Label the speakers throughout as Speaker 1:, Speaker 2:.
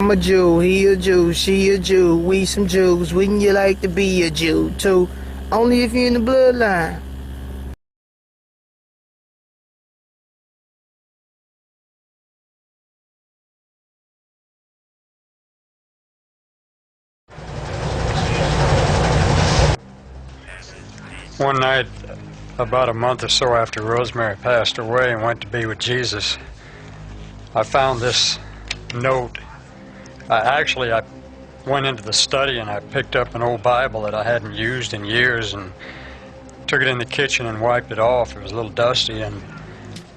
Speaker 1: I'm a Jew, he a Jew, she a Jew, we some Jews. Wouldn't you like to be a Jew too? Only if you're in the bloodline.
Speaker 2: One night, about a month or so after Rosemary passed away and went to be with Jesus, I found this note. I went into the study and I picked up an old Bible that I hadn't used in years and took it in the kitchen and wiped it off. It was a little dusty, and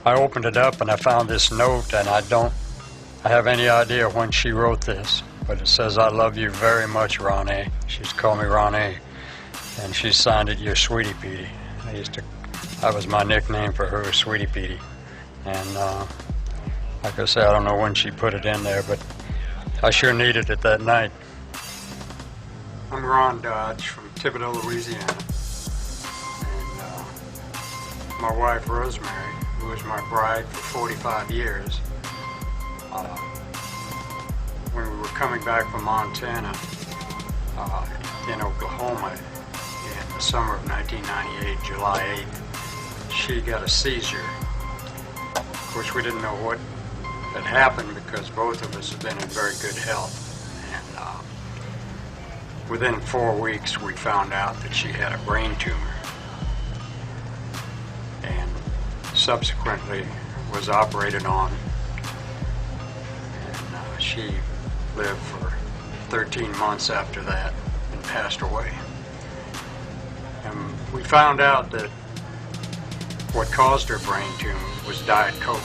Speaker 2: I opened it up and I found this note, and I have any idea when she wrote this, but it says, "I love you very much, Ronnie." She used to call me Ronnie, and she signed it, "Your Sweetie Petey." That was my nickname for her, Sweetie Petey. And like I say, I don't know when she put it in there, but I sure needed it that night. I'm Ron Dodge from Thibodaux, Louisiana. And my wife, Rosemary, who was my bride for 45 years, when we were coming back from Montana, in Oklahoma, in the summer of 1998, July 8th, she got a seizure. Of course, we didn't know what had happened because both of us had been in very good health. And within 4 weeks, we found out that she had a brain tumor. And subsequently was operated on. And she lived for 13 months after that and passed away. And we found out that what caused her brain tumor was Diet Coke,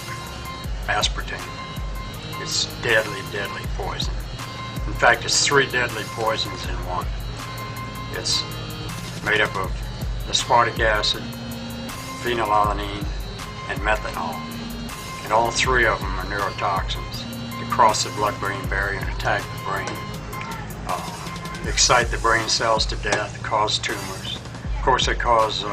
Speaker 2: aspartame. It's deadly, deadly poison. In fact, it's 3 deadly poisons in one. It's made up of aspartic acid, phenylalanine, and methanol. And all 3 of them are neurotoxins. They cross the blood-brain barrier and attack the brain, excite the brain cells to death, cause tumors. Of course, they cause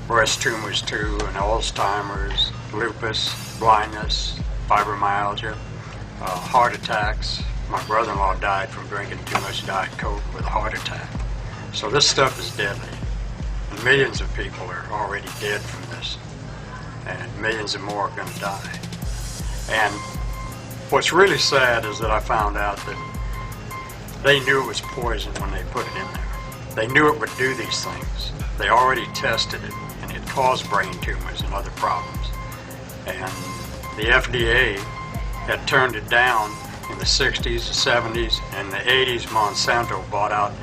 Speaker 2: breast tumors too, and Alzheimer's, lupus, blindness, fibromyalgia, heart attacks. My brother-in-law died from drinking too much Diet Coke with a heart attack. So this stuff is deadly. And millions of people are already dead from this. And millions of more are going to die. And what's really sad is that I found out that they knew it was poison when they put it in there. They knew it would do these things. They already tested it, and it caused brain tumors and other problems. And the FDA had turned it down in the 60s, 70s, and the 80s. Monsanto bought out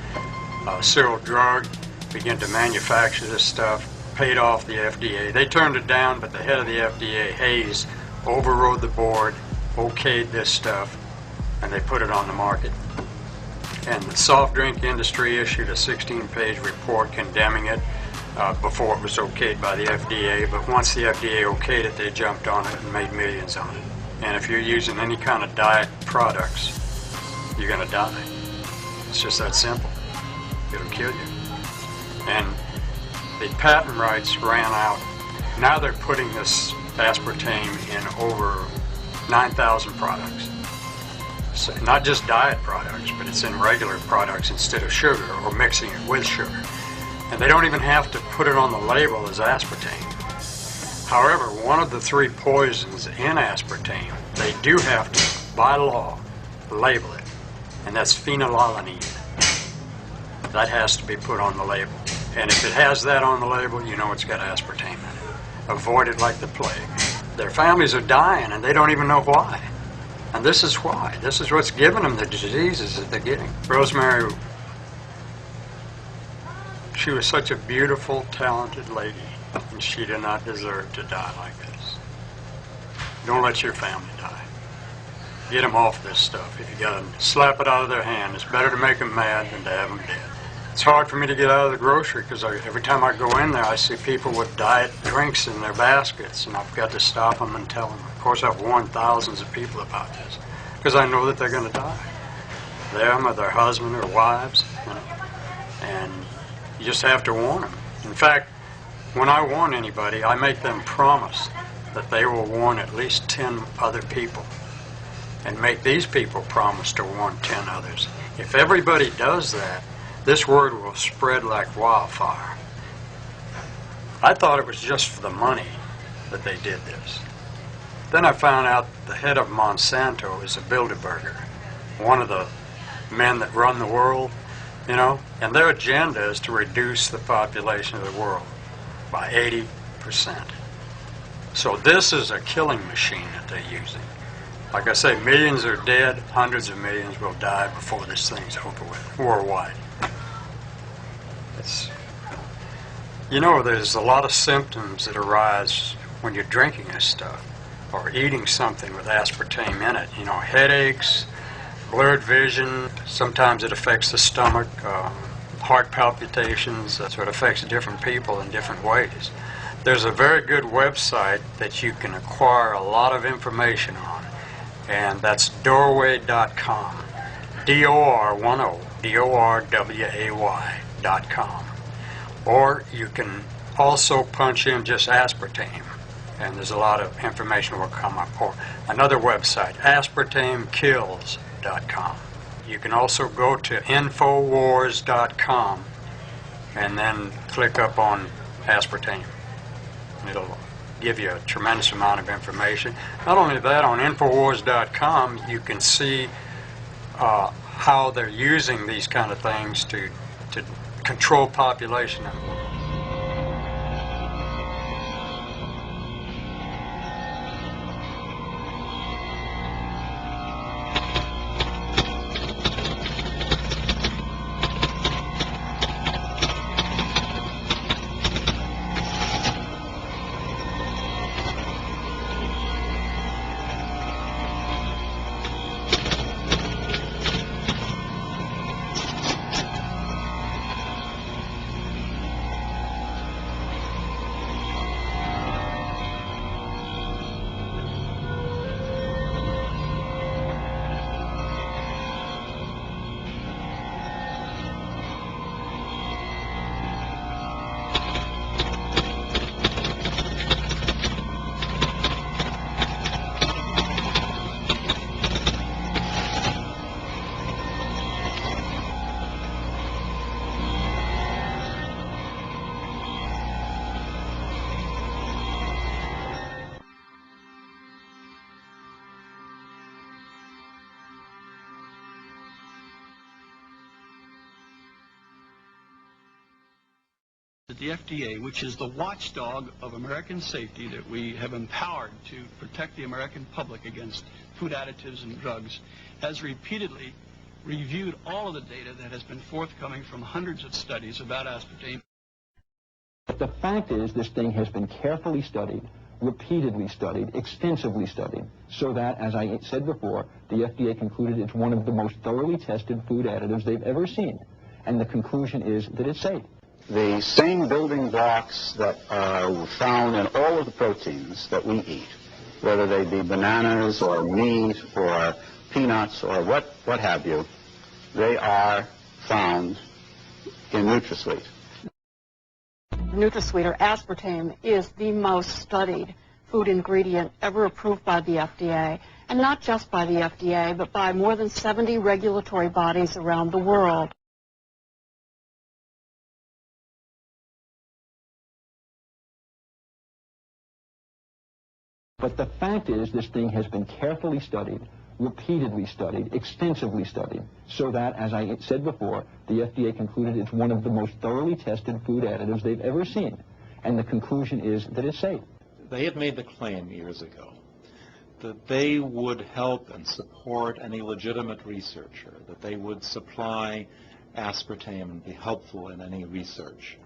Speaker 2: Cyril Drug, began to manufacture this stuff, paid off the FDA. They turned it down, but the head of the FDA, Hayes, overrode the board, okayed this stuff, and they put it on the market. And the soft drink industry issued a 16-page report condemning it before it was okayed by the FDA. But once the FDA okayed it, they jumped on it and made millions on it. And if you're using any kind of diet products, you're going to die. It's just that simple. It'll kill you. And the patent rights ran out. Now they're putting this aspartame in over 9,000 products. So not just diet products, but it's in regular products instead of sugar, or mixing it with sugar. And they don't even have to put it on the label as aspartame. However, one of the 3 poisons in aspartame, they do have to, by law, label it, and that's phenylalanine. That has to be put on the label. And if it has that on the label, you know it's got aspartame in it. Avoid it like the plague. Their families are dying, and they don't even know why. And this is why. This is what's giving them the diseases that they're getting. Rosemary, she was such a beautiful, talented lady, and she did not deserve to die like this. Don't let your family die. Get them off this stuff. If you got to slap it out of their hand, it's better to make them mad than to have them dead. It's hard for me to get out of the grocery because every time I go in there, I see people with diet drinks in their baskets, and I've got to stop them and tell them. Of course, I've warned thousands of people about this because I know that they're going to die. Them or their husband or wives, you know. And you just have to warn them. In fact, when I warn anybody, I make them promise that they will warn at least 10 other people. and make these people promise to warn 10 others. If everybody does that, this word will spread like wildfire. I thought it was just for the money that they did this. Then I found out the head of Monsanto is a Bilderberger, one of the men that run the world, you know, and their agenda is to reduce the population of the world by 80%. So this is a killing machine that they're using. Like I say, millions are dead, hundreds of millions will die before this thing's over with, worldwide. You know, there's a lot of symptoms that arise when you're drinking this stuff or eating something with aspartame in it. You know, headaches, blurred vision, sometimes it affects the stomach, heart palpitations, so it affects different people in different ways. There's a very good website that you can acquire a lot of information on, and that's doorway.com, D-O-R-1-O, D-O-R-W-A-Y.com. Or you can also punch in just aspartame, and there's a lot of information will come up. Or another website, aspartamekills.com. You can also go to infowars.com and then click up on aspartame. It'll give you a tremendous amount of information. Not only that, on infowars.com you can see how they're using these kind of things to control population in the world.
Speaker 3: The FDA, which is the watchdog of American safety that we have empowered to protect the American public against food additives and drugs, has repeatedly reviewed all of the data that has been forthcoming from hundreds of studies about aspartame.
Speaker 4: But the fact is, this thing has been carefully studied, repeatedly studied, extensively studied, so that, as I said before, the FDA concluded it's one of the most thoroughly tested food additives they've ever seen. And the conclusion is that it's safe.
Speaker 5: The same building blocks that are found in all of the proteins that we eat, whether they be bananas or meat or peanuts or what have you, they are found in NutraSweet.
Speaker 6: NutraSweet, or aspartame, is the most studied food ingredient ever approved by the FDA, and not just by the FDA, but by more than 70 regulatory bodies around the world.
Speaker 4: But the fact is, this thing has been carefully studied, repeatedly studied, extensively studied, so that, as I said before, the FDA concluded it's one of the most thoroughly tested food additives they've ever seen. And the conclusion is that it's safe.
Speaker 7: They had made the claim years ago that they would help and support any legitimate researcher, that they would supply aspartame and be helpful in any research.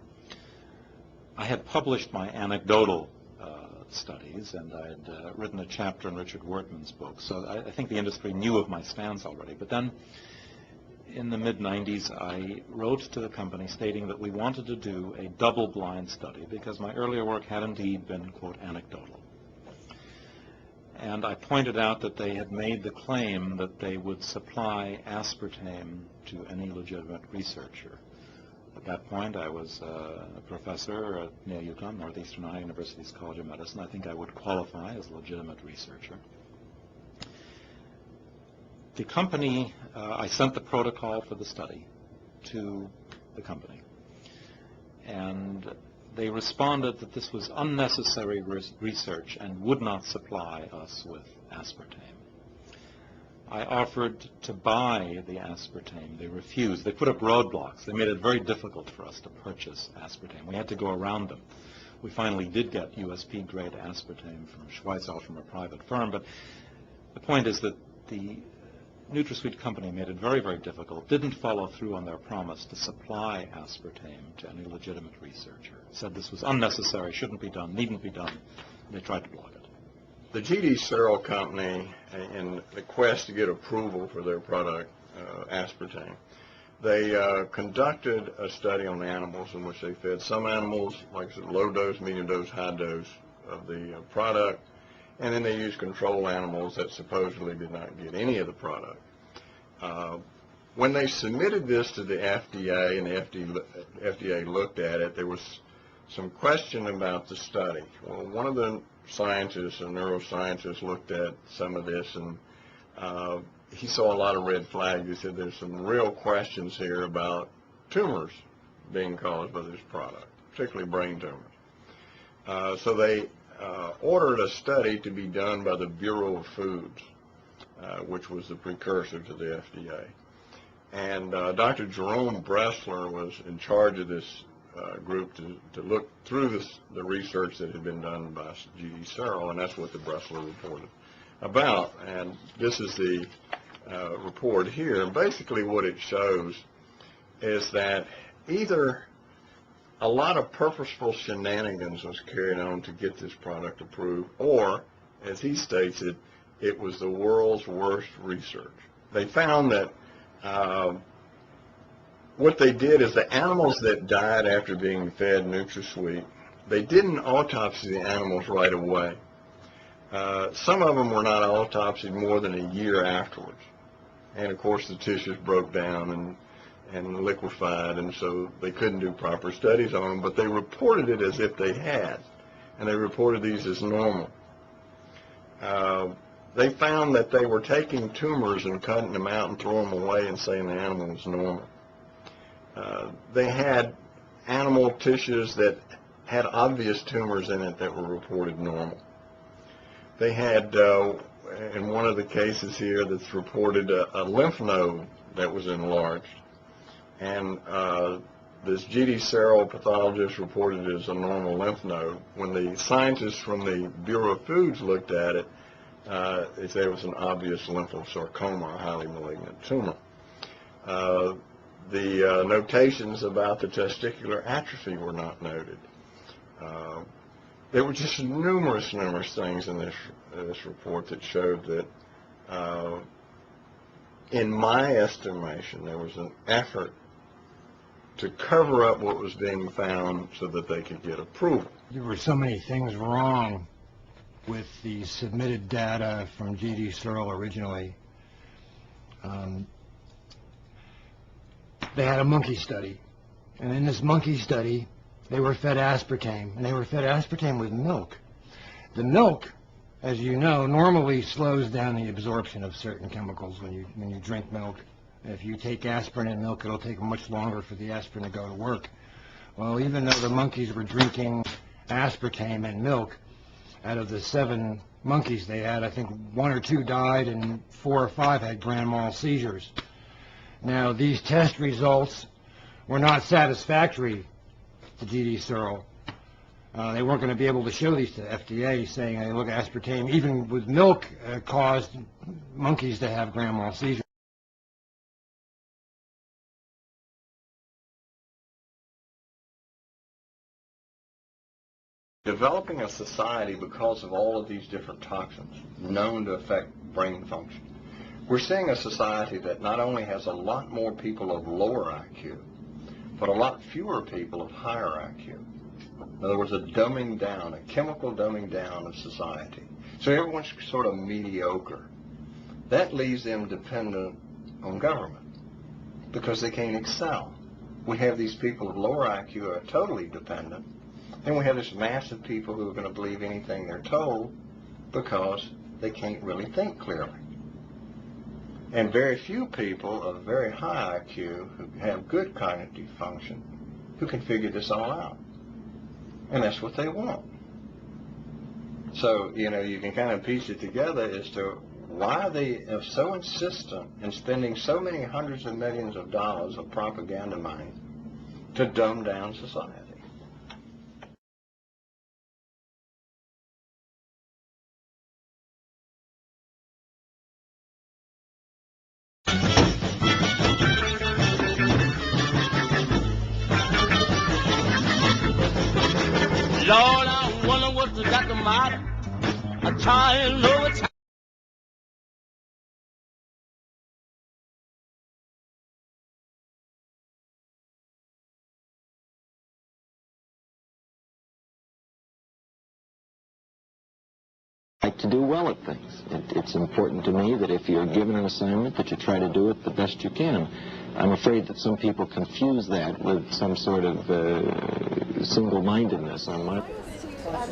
Speaker 7: I had published my anecdotal studies, and I had written a chapter in Richard Wortman's book, so I think the industry knew of my stance already. But then, in the mid-90s, I wrote to the company stating that we wanted to do a double-blind study because my earlier work had indeed been, quote, anecdotal. And I pointed out that they had made the claim that they would supply aspartame to any legitimate researcher. At that point, I was a professor near Utah, Northeastern Ohio University's College of Medicine. I think I would qualify as a legitimate researcher. The company, I sent the protocol for the study to the company, and they responded that this was unnecessary research and would not supply us with aspartame. I offered to buy the aspartame. They refused. They put up roadblocks. They made it very difficult for us to purchase aspartame. We had to go around them. We finally did get USP-grade aspartame from Schweitzer, from a private firm, but the point is that the NutraSweet company made it very, very difficult, didn't follow through on their promise to supply aspartame to any legitimate researcher. Said this was unnecessary, shouldn't be done, needn't be done. They tried to block it.
Speaker 8: The GD Searle Company, in the quest to get approval for their product, aspartame, they conducted a study on animals in which they fed some animals, like I said, low dose, medium dose, high dose of the product, and then they used control animals that supposedly did not get any of the product. When they submitted this to the FDA and the FDA looked at it, there was some question about the study. Well, one of the scientists, a neuroscientist, looked at some of this, and he saw a lot of red flags. He said there's some real questions here about tumors being caused by this product, particularly brain tumors. So they ordered a study to be done by the Bureau of Foods, which was the precursor to the FDA. And Dr. Jerome Bressler was in charge of this group to look through the research that had been done by G.D. Searle, and that's what the Bressler reported about. And this is the report here. Basically what it shows is that either a lot of purposeful shenanigans was carried on to get this product approved, or, as he states it, it was the world's worst research. They found that what they did is the animals that died after being fed NutraSweet, they didn't autopsy the animals right away. Some of them were not autopsied more than a year afterwards. And of course the tissues broke down and liquefied, and so they couldn't do proper studies on them, but they reported it as if they had, and they reported these as normal. They found that they were taking tumors and cutting them out and throwing them away and saying the animal was normal. They had animal tissues that had obvious tumors in it that were reported normal. They had, in one of the cases here that's reported, a lymph node that was enlarged. And this G.D. Searle pathologist reported it as a normal lymph node. When the scientists from the Bureau of Foods looked at it, they said it was an obvious lymphosarcoma, a highly malignant tumor. The notations about the testicular atrophy were not noted. There were just numerous things in this report that showed that, in my estimation, there was an effort to cover up what was being found so that they could get approval.
Speaker 9: There were so many things wrong with the submitted data from G.D. Searle originally. They had a monkey study, and in this monkey study they were fed aspartame, and they were fed aspartame with milk. The milk, as you know, normally slows down the absorption of certain chemicals when you drink milk. If you take aspirin in milk, it'll take much longer for the aspirin to go to work. Well, even though the monkeys were drinking aspartame and milk, out of the 7 monkeys they had, I think 1 or 2 died and 4 or 5 had grand mal seizures. Now, these test results were not satisfactory to G.D. Searle. They weren't going to be able to show these to the FDA, saying, hey, look, aspartame, even with milk, caused monkeys to have grand mal seizures.
Speaker 8: Developing a society because of all of these different toxins known to affect brain function. We're seeing a society that not only has a lot more people of lower IQ, but a lot fewer people of higher IQ. In other words, a dumbing down, a chemical dumbing down of society. So everyone's sort of mediocre. That leaves them dependent on government because they can't excel. We have these people of lower IQ who are totally dependent. Then we have this mass of people who are going to believe anything they're told because they can't really think clearly. and very few people of very high IQ who have good cognitive function who can figure this all out. And that's what they want. So, you know, you can kind of piece it together as to why they are so insistent in spending so many hundreds of millions of dollars of propaganda money to dumb down society.
Speaker 10: Lord, I wonder what's got the matter. I'm trying to know it's
Speaker 4: Like to do well at things. It's important to me that if you're given an assignment that you try to do it the best you can. I'm afraid that some people confuse that with some sort of single-mindedness on my...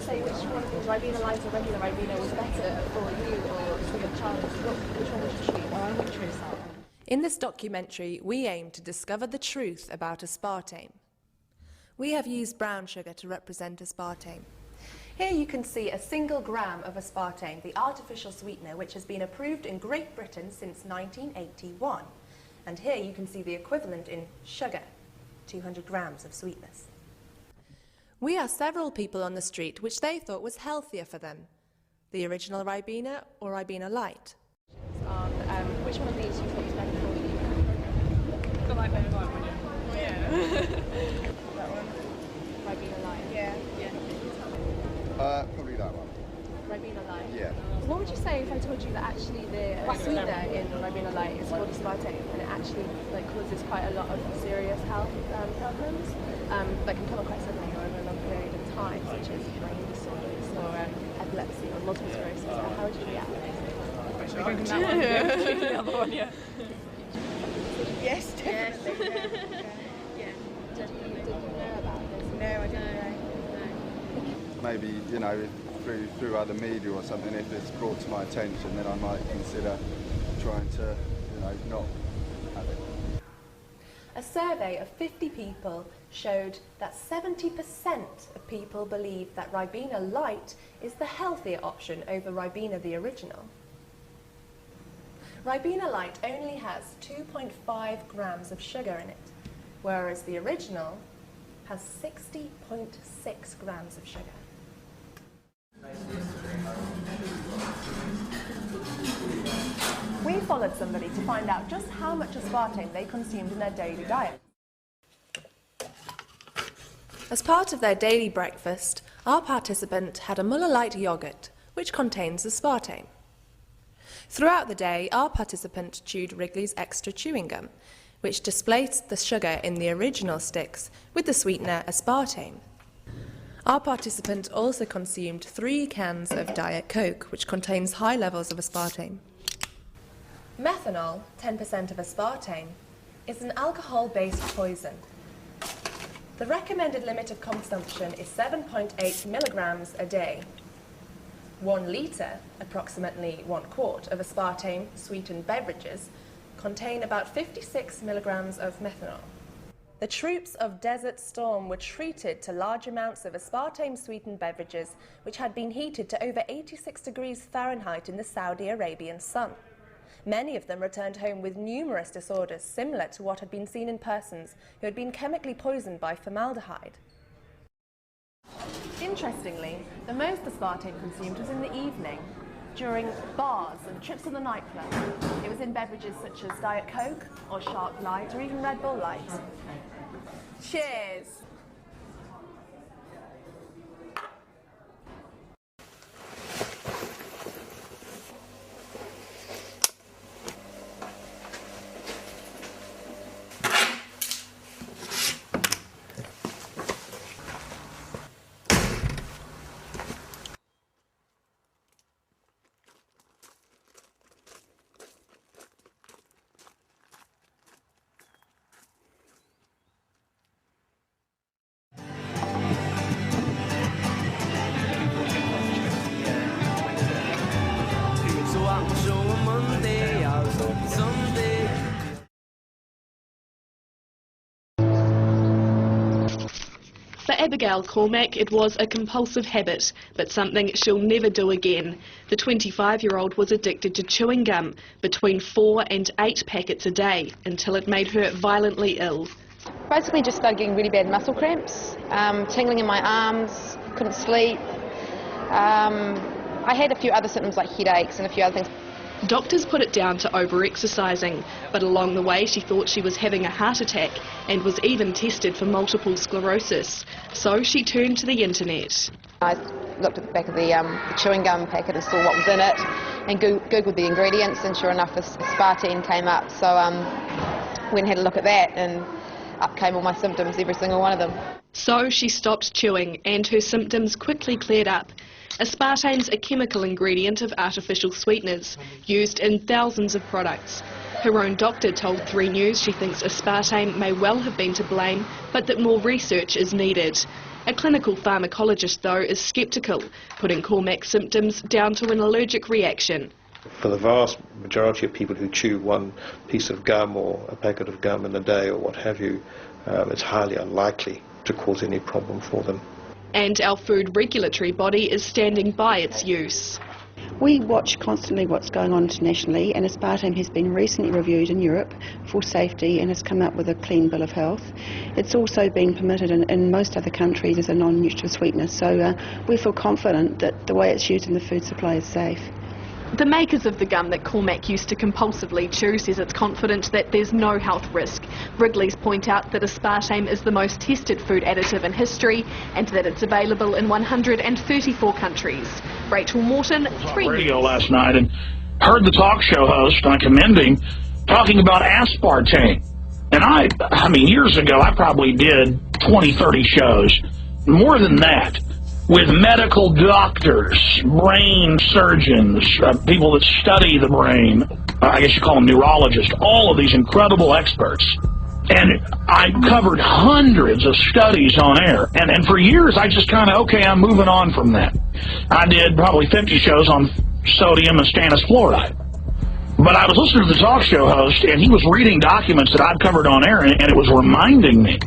Speaker 11: Say which one, Ribena Light or regular Ribena, was better for you or for your child? Which one would you choose? I would choose that one.
Speaker 12: In this documentary, we aim to discover the truth about aspartame. We have used brown sugar to represent aspartame. Here you can see a single gram of aspartame, the artificial sweetener which has been approved in Great Britain since 1981. And here you can see the equivalent in sugar, 200 grams of sweetness. We asked several people on the street which they thought was healthier for them, the original Ribena or Ribena Light.
Speaker 11: Which one of these you think is better for you? The Ribena Light one, yeah. That one? Ribena Light? Yeah.
Speaker 13: Probably that one.
Speaker 11: Ribena Light?
Speaker 13: Yeah.
Speaker 11: What would you say if I told you that actually the sweetener in Ribena Light is called aspartame and it actually causes quite a lot of serious health problems that can come on quite suddenly or over a long period of time, such as brain disorders or epilepsy or multiple sclerosis? How would you react? The other one, yeah. Yes, definitely. Yeah. Did you know about this? No, I didn't know.
Speaker 13: Maybe, you know, through other media or something, if it's brought to my attention, then I might consider trying to, you know, not have it.
Speaker 12: A survey of 50 people showed that 70% of people believe that Ribena Light is the healthier option over Ribena the original. Ribena Light only has 2.5 grams of sugar in it, whereas the original has 60.6 grams of sugar. We followed somebody to find out just how much aspartame they consumed in their daily diet. As part of their daily breakfast, our participant had a Muller Light yogurt, which contains aspartame. Throughout the day, our participant chewed Wrigley's Extra Chewing Gum, which displaced the sugar in the original sticks with the sweetener aspartame. Our participant also consumed 3 cans of Diet Coke, which contains high levels of aspartame. Methanol, 10% of aspartame, is an alcohol-based poison. The recommended limit of consumption is 7.8 milligrams a day. 1 litre, approximately 1 quart, of aspartame-sweetened beverages contain about 56 milligrams of methanol. The troops of Desert Storm were treated to large amounts of aspartame-sweetened beverages which had been heated to over 86 degrees Fahrenheit in the Saudi Arabian sun. Many of them returned home with numerous disorders similar to what had been seen in persons who had been chemically poisoned by formaldehyde. Interestingly, the most aspartame consumed was in the evening, during bars and trips to the nightclub. It was in beverages such as Diet Coke or Sharp Light or even Red Bull Light. Cheers!
Speaker 14: For Abigail Cormack, it was a compulsive habit, but something she'll never do again. The 25-year-old was addicted to chewing gum, between 4 and 8 packets a day, until it made her violently ill.
Speaker 15: Basically just started getting really bad muscle cramps, tingling in my arms, couldn't sleep. I had a few other symptoms like headaches and a few other things.
Speaker 14: Doctors put it down to over-exercising, but along the way she thought she was having a heart attack and was even tested for multiple sclerosis. So she turned to the internet.
Speaker 15: I looked at the back of the chewing gum packet and saw what was in it and googled the ingredients, and sure enough aspartame came up. So went and had a look at that, and up came all my symptoms, every single one of them.
Speaker 14: So she stopped chewing and her symptoms quickly cleared up. Aspartame's a chemical ingredient of artificial sweeteners, used in thousands of products. Her own doctor told 3 News she thinks aspartame may well have been to blame, but that more research is needed. A clinical pharmacologist, though, is sceptical, putting Cormack's symptoms down to an allergic reaction.
Speaker 16: For the vast majority of people who chew one piece of gum or a packet of gum in a day or what have you, it's highly unlikely to cause any problem for them.
Speaker 14: And our food regulatory body is standing by its use.
Speaker 17: We watch constantly what's going on internationally, and aspartame has been recently reviewed in Europe for safety and has come up with a clean bill of health. It's also been permitted in most other countries as a non-nutritive sweetener, so we feel confident that the way it's used in the food supply is safe.
Speaker 14: The makers of the gum that Cormack used to compulsively chew says it's confident that there's no health risk. Wrigley's point out that aspartame is the most tested food additive in history and that it's available in 134 countries. Rachel Morton, 3 News.
Speaker 18: Radio last night and heard the talk show host, I commend him, talking about aspartame. And I mean, years ago, I probably did 20, 30 shows, more than that, with medical doctors, brain surgeons, people that study the brain, I guess you call them neurologists, all of these incredible experts. And I covered hundreds of studies on air. And for years, I just kind of, okay, I'm moving on from that. I did probably 50 shows on sodium and stannous fluoride. But I was listening to the talk show host, and he was reading documents that I'd covered on air, and it was reminding me.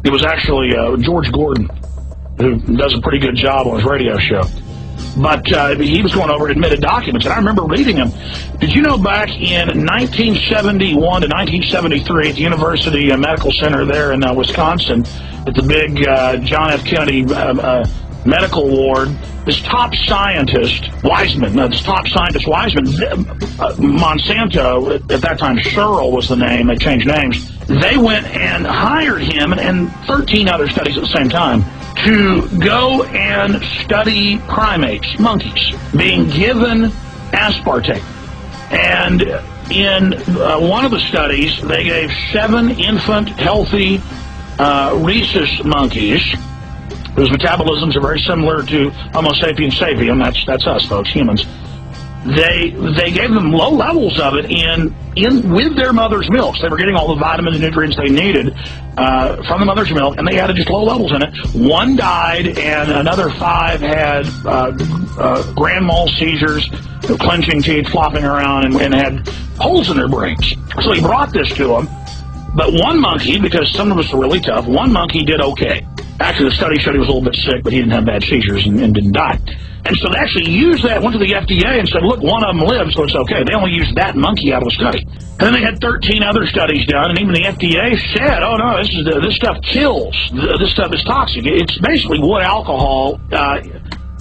Speaker 18: It was actually George Gordon, who does a pretty good job on his radio show. But he was going over admitted documents, and I remember reading them. Did you know back in 1971 to 1973 at the University Medical Center there in Wisconsin, at the big John F. Kennedy medical ward, this top scientist, Monsanto, at that time Searle was the name, they changed names, they went and hired him and 13 other studies at the same time to go and study primates, monkeys, being given aspartame. And in one of the studies, they gave 7 infant, healthy rhesus monkeys, whose metabolisms are very similar to Homo sapiens sapiens. That's us, folks, humans. They gave them low levels of it with their mother's milk. So they were getting all the vitamins and nutrients they needed from the mother's milk, and they added just low levels in it. 1 died, and another 5 had grand mal seizures, clenching teeth, flopping around, and had holes in their brains. So he brought this to them. But one monkey, because some of us were really tough, one monkey did okay. Actually, the study showed he was a little bit sick, but he didn't have bad seizures and didn't die. And so they actually used that, went to the FDA and said, look, one of them lived, so it's okay. They only used that monkey out of the study. And then they had 13 other studies done, and even the FDA said, oh, no, this stuff kills. This stuff is toxic. It's basically wood alcohol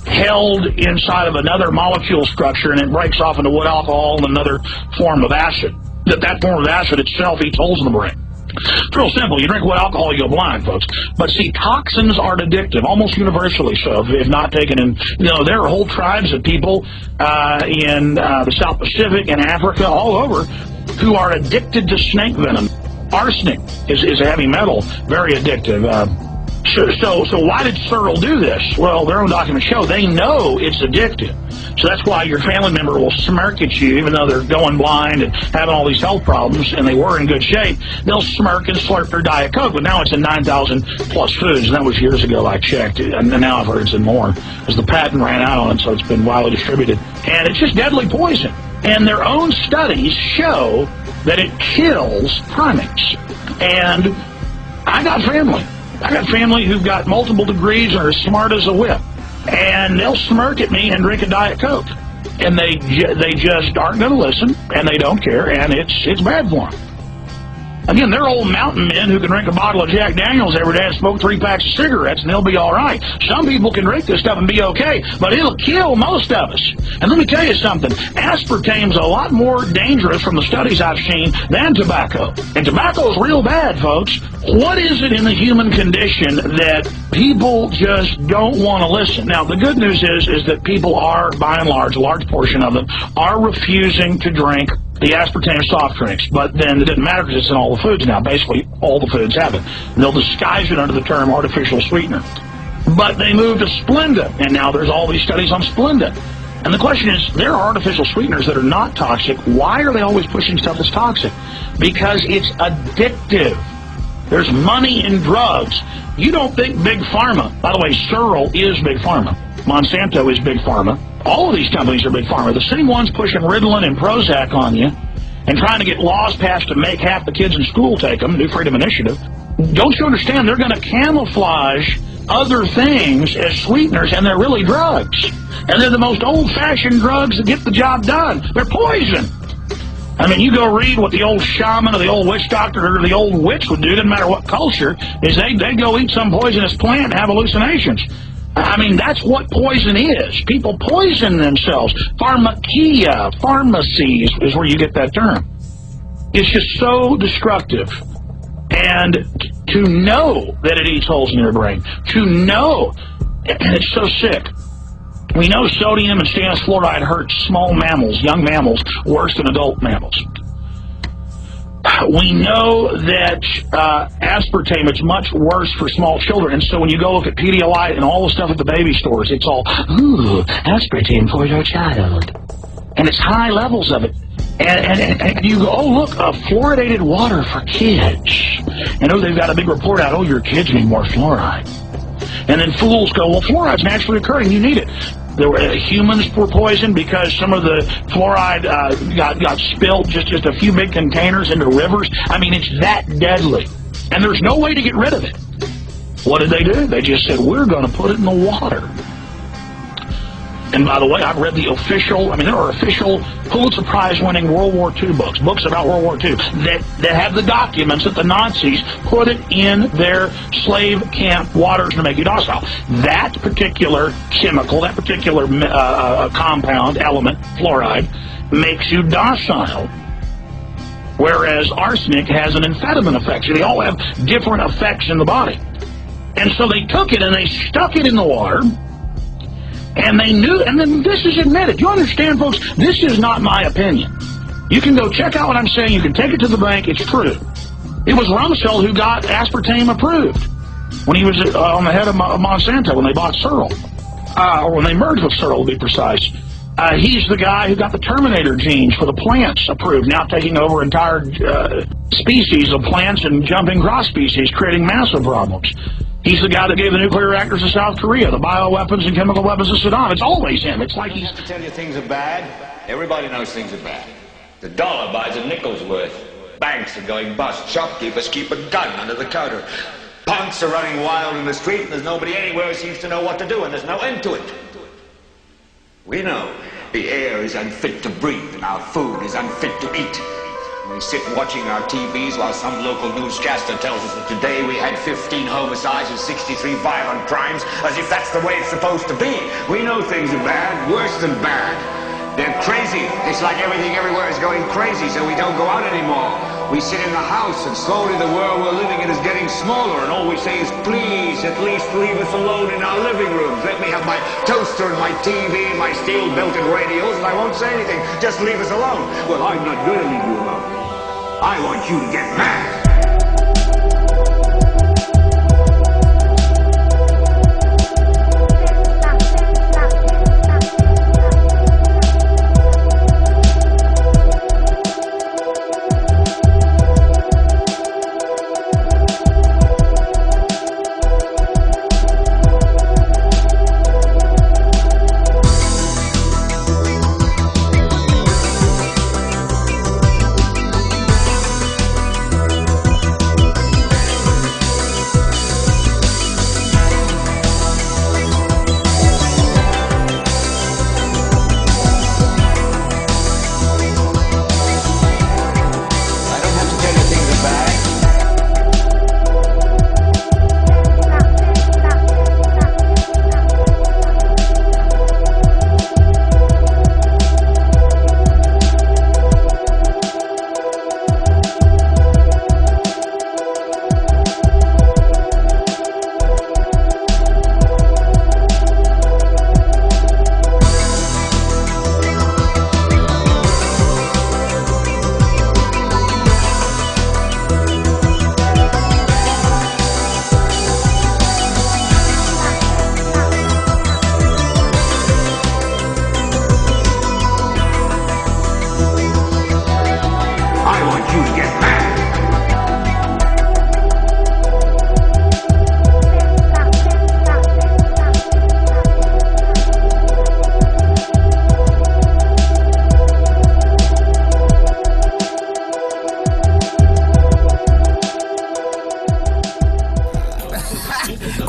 Speaker 18: held inside of another molecule structure, and it breaks off into wood alcohol and another form of acid. That form of acid itself eats holes in the brain. It's real simple. You drink wood alcohol, you go blind, folks. But see, toxins are addictive, almost universally so, if not taken in. You know, there are whole tribes of people in the South Pacific and Africa, all over, who are addicted to snake venom. Arsenic is a heavy metal, very addictive. So why did Searle do this? Well, their own documents show they know it's addictive. So that's why your family member will smirk at you, even though they're going blind and having all these health problems, and they were in good shape. They'll smirk and slurp their Diet Coke, but now it's in 9,000 plus foods, and that was years ago I checked, and now I've heard it's in more, because the patent ran out on it, so it's been widely distributed. And it's just deadly poison. And their own studies show that it kills primates. And I got family I got family who've got multiple degrees and are as smart as a whip, and they'll smirk at me and drink a Diet Coke, and they just aren't going to listen, and they don't care, and it's bad for them. Again, they're old mountain men who can drink a bottle of Jack Daniels every day and smoke 3 packs of cigarettes, and they'll be all right. Some people can drink this stuff and be okay, but it'll kill most of us. And let me tell you something. Aspartame's a lot more dangerous from the studies I've seen than tobacco. And tobacco's real bad, folks. What is it in the human condition that people just don't want to listen? Now, the good news is that people are, by and large, a large portion of them, are refusing to drink the aspartame soft drinks, but then it doesn't matter because it's in all the foods now. Basically, all the foods have it. They'll disguise it under the term artificial sweetener. But they moved to Splenda, and now there's all these studies on Splenda. And the question is, there are artificial sweeteners that are not toxic. Why are they always pushing stuff that's toxic? Because it's addictive. There's money in drugs. You don't think Big Pharma, by the way, Searle is Big Pharma. Monsanto is Big Pharma. All of these companies are Big Pharma. The same ones pushing Ritalin and Prozac on you and trying to get laws passed to make half the kids in school take them, New Freedom Initiative. Don't you understand? They're going to camouflage other things as sweeteners, and they're really drugs. And they're the most old-fashioned drugs that get the job done. They're poison. I mean, you go read what the old shaman or the old witch doctor or the old witch would do, doesn't matter what culture, is they go eat some poisonous plant and have hallucinations. I mean, that's what poison is. People poison themselves. Pharmakia, pharmacy is where you get that term. It's just so destructive. And to know that it eats holes in your brain, to know, and it's so sick. We know sodium and stannous fluoride hurts small mammals, young mammals, worse than adult mammals. We know that aspartame is much worse for small children, and so when you go look at Pedialyte and all the stuff at the baby stores, it's all, ooh, aspartame for your child. And it's high levels of it. And you go, oh, look, fluoridated water for kids. And oh, they've got a big report out, oh, your kids need more fluoride. And then fools go, well, fluoride's naturally occurring, you need it. There were humans were poisoned because some of the fluoride got spilled, just a few big containers into rivers. I mean, it's that deadly. And there's no way to get rid of it. What did they do? They just said, we're going to put it in the water. And by the way, I've read the official, there are official Pulitzer Prize-winning World War II books about World War II, that have the documents that the Nazis put it in their slave camp waters to make you docile. That particular chemical, that particular compound, element, fluoride, makes you docile. Whereas arsenic has an amphetamine effect. So they all have different effects in the body. And so they took it and they stuck it in the water. And they knew, and then this is admitted. You understand, folks, this is not my opinion. You can go check out what I'm saying. You can take it to the bank. It's true. It was Rumsfeld who got aspartame approved when he was on the head of Monsanto, when they bought Searle. Or when they merged with Searle, to be precise. He's the guy who got the Terminator genes for the plants approved, now taking over entire species of plants and jumping cross species, creating massive problems. He's the guy that gave the nuclear reactors to South Korea, the bioweapons and chemical weapons to Saddam. It's always him. It's like he's...
Speaker 19: I have to tell you things are bad. Everybody knows things are bad. The dollar buys a nickel's worth. Banks are going bust. Shopkeepers keep a gun under the counter. Punks are running wild in the street, and there's nobody anywhere who seems to know what to do, and there's no end to it. We know the air is unfit to breathe, and our food is unfit to eat. We sit watching our TVs while some local newscaster tells us that today we had 15 homicides and 63 violent crimes, as if that's the way it's supposed to be. We know things are bad, worse than bad. They're crazy. It's like everything everywhere is going crazy, so we don't go out anymore. We sit in the house, and slowly the world we're living in is getting smaller, and all we say is, please, at least leave us alone in our living rooms. Let me have my toaster and my TV, my steel-belted radios, and I won't say anything. Just leave us alone. Well, I'm not going to leave you alone. I want you to get mad.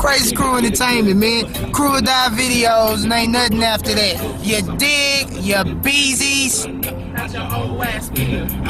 Speaker 1: Crazy Crew Entertainment, man. Crew or Die videos and ain't nothing after that. You dig? You beezies? That's your whole ass, man.